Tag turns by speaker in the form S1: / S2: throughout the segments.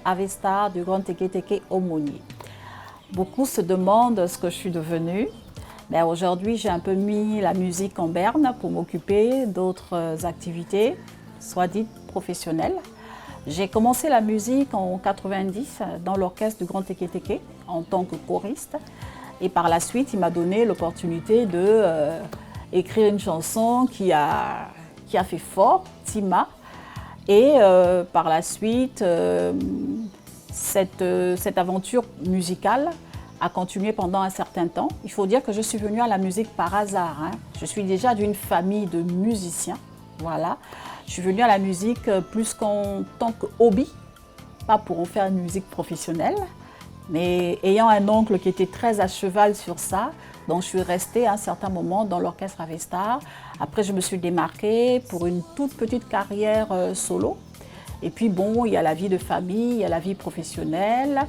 S1: Avestar du Grand Teke Teke Aumônier. Beaucoup se demandent ce que je suis devenue. Ben, aujourd'hui, j'ai un peu mis la musique en berne pour m'occuper d'autres activités, soit dites professionnelles. J'ai commencé la musique en 90 dans l'orchestre du Grand Teke Teke en tant que choriste. Et par la suite, il m'a donné l'opportunité d'écrire une chanson qui a fait fort, Tima. Et par la suite, cette aventure musicale a continué pendant un certain temps. Il faut dire que je suis venue à la musique par hasard. Je suis déjà d'une famille de musiciens. Voilà. Je suis venue à la musique plus qu'en tant que hobby, pas pour en faire une musique professionnelle, mais ayant un oncle qui était très à cheval sur ça, donc je suis restée à un certain moment dans l'orchestre Avestar. Après, je me suis démarquée pour une toute petite carrière solo. Et puis bon, il y a la vie de famille, il y a la vie professionnelle,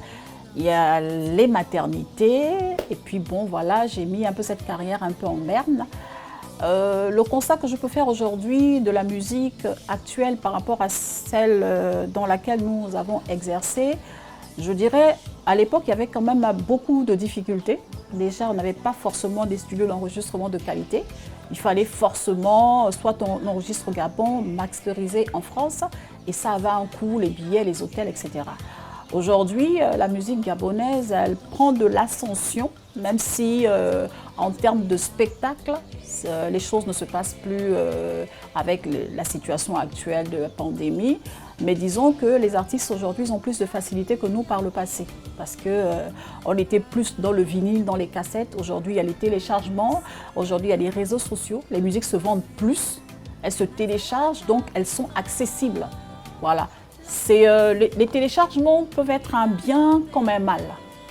S1: il y a les maternités. Et puis bon, voilà, j'ai mis un peu cette carrière un peu en berne. Le constat que je peux faire aujourd'hui de la musique actuelle par rapport à celle dans laquelle nous avons exercé, je dirais, à l'époque, il y avait quand même beaucoup de difficultés. Déjà, on n'avait pas forcément des studios d'enregistrement de qualité. Il fallait forcément, soit on enregistre au Gabon, masteriser en France, et ça avait un coût, les billets, les hôtels, etc. Aujourd'hui, la musique gabonaise, elle prend de l'ascension, même si en termes de spectacle, les choses ne se passent plus avec la situation actuelle de la pandémie. Mais disons que les artistes aujourd'hui ont plus de facilité que nous par le passé. Parce qu'on était plus dans le vinyle, dans les cassettes. Aujourd'hui, il y a les téléchargements. Aujourd'hui, il y a les réseaux sociaux. Les musiques se vendent plus. Elles se téléchargent, donc elles sont accessibles. Voilà. Les téléchargements peuvent être un bien comme un mal.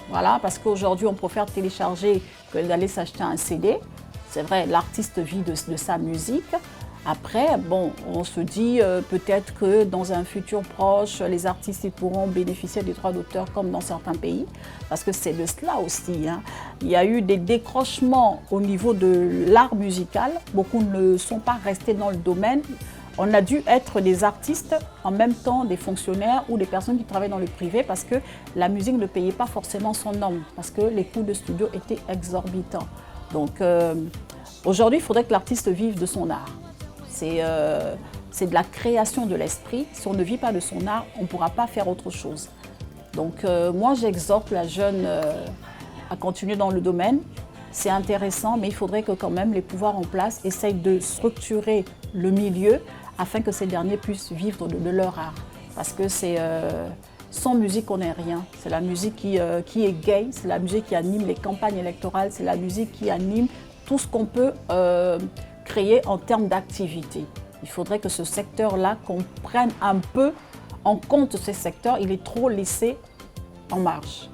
S1: Voilà, parce qu'aujourd'hui, on préfère télécharger que d'aller s'acheter un CD. C'est vrai, l'artiste vit de sa musique. Après, bon, on se dit peut-être que dans un futur proche, les artistes ils pourront bénéficier des droits d'auteur comme dans certains pays, parce que c'est de cela aussi. Il y a eu des décrochements au niveau de l'art musical. Beaucoup ne sont pas restés dans le domaine. On a dû être des artistes en même temps des fonctionnaires ou des personnes qui travaillent dans le privé parce que la musique ne payait pas forcément son nom, parce que les coûts de studio étaient exorbitants. Donc aujourd'hui, il faudrait que l'artiste vive de son art. C'est de la création de l'esprit. Si on ne vit pas de son art, on ne pourra pas faire autre chose. Donc moi, j'exhorte la jeune à continuer dans le domaine. C'est intéressant, mais il faudrait que quand même les pouvoirs en place essayent de structurer le milieu afin que ces derniers puissent vivre de leur art. Parce que sans musique, on n'est rien. C'est la musique qui est gay, c'est la musique qui anime les campagnes électorales, c'est la musique qui anime tout ce qu'on peut créer en termes d'activité. Il faudrait que ce secteur-là, qu'on prenne un peu en compte ce secteur, il est trop laissé en marge.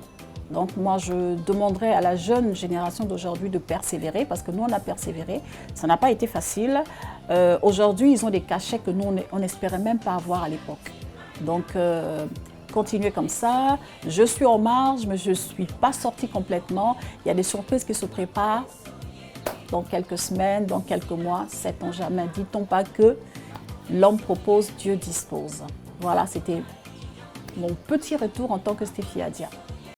S1: Donc moi, je demanderais à la jeune génération d'aujourd'hui de persévérer, parce que nous, on a persévéré. Ça n'a pas été facile. Aujourd'hui, ils ont des cachets que nous, on n'espérait même pas avoir à l'époque. Donc, continuez comme ça. Je suis en marge, mais je ne suis pas sortie complètement. Il y a des surprises qui se préparent dans quelques semaines, dans quelques mois. Sait-on jamais. Dit-on pas que l'homme propose, Dieu dispose. Voilà, c'était mon petit retour en tant que Stéphie Adia.